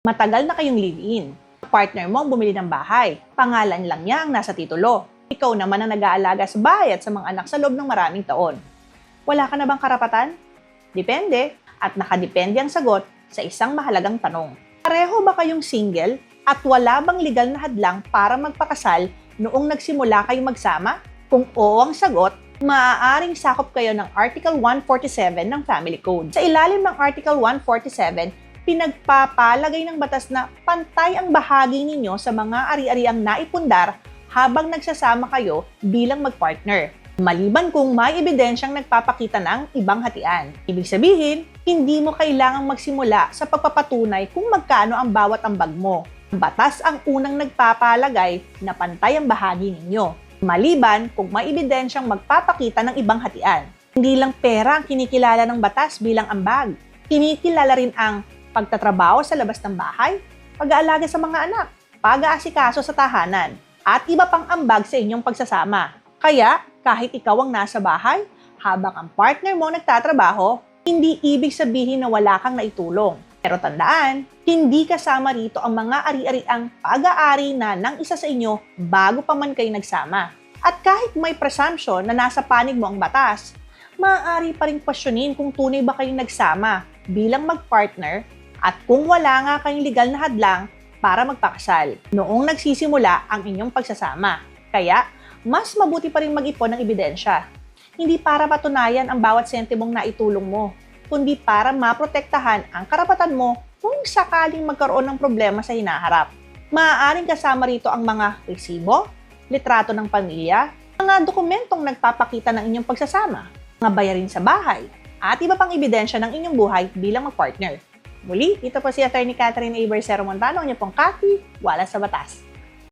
Matagal na kayong live-in. Partner mo ang bumili ng bahay. Pangalan lang niya ang nasa titulo. Ikaw naman ang nag-aalaga sa bahay at sa mga anak sa loob ng maraming taon. Wala ka na bang karapatan? Depende, at nakadepende ang sagot sa isang mahalagang tanong. Pareho ba kayong single at wala bang legal na hadlang para magpakasal noong nagsimula kayong magsama? Kung oo ang sagot, maaaring sakop kayo ng Article 147 ng Family Code. Sa ilalim ng Article 147, pinagpapalagay ng batas na pantay ang bahagi ninyo sa mga ari-ariang naipundar habang nagsasama kayo bilang magpartner. Maliban kung may ebidensyang nagpapakita ng ibang hatian. Ibig sabihin, hindi mo kailangang magsimula sa pagpapatunay kung magkano ang bawat ambag mo. Ang batas ang unang nagpapalagay na pantay ang bahagi ninyo. Maliban kung may ebidensyang magpapakita ng ibang hatian. Hindi lang pera ang kinikilala ng batas bilang ambag. Kinikilala rin ang pagtatrabaho sa labas ng bahay, pag-aalaga sa mga anak, pag-aasikaso sa tahanan, at iba pang ambag sa inyong pagsasama. Kaya, kahit ikaw ang nasa bahay, habang ang partner mo nagtatrabaho, hindi ibig sabihin na wala kang naitulong. Pero tandaan, hindi kasama rito ang mga ari-ariang pag-aari na ng isa sa inyo bago pa man kayo nagsama. At kahit may presumption na nasa panig mo ang batas, maaari pa rin questionin kung tunay ba kayong nagsama bilang magpartner at kung wala nga kayong legal na hadlang para magpakasal noong nagsisimula ang inyong pagsasama. Kaya, mas mabuti pa rin mag-ipon ng ebidensya. Hindi para patunayan ang bawat sentimong naitulong mo, kundi para maprotektahan ang karapatan mo kung sakaling magkaroon ng problema sa hinaharap. Maaaring kasama rito ang mga resibo, litrato ng pamilya, mga dokumentong nagpapakita ng inyong pagsasama, mga bayarin sa bahay, at iba pang ebidensya ng inyong buhay bilang magpartner. Muli, ito po si Attorney Catherine A. Barcero Montano, ang inyong pong Kati, wala sa batas.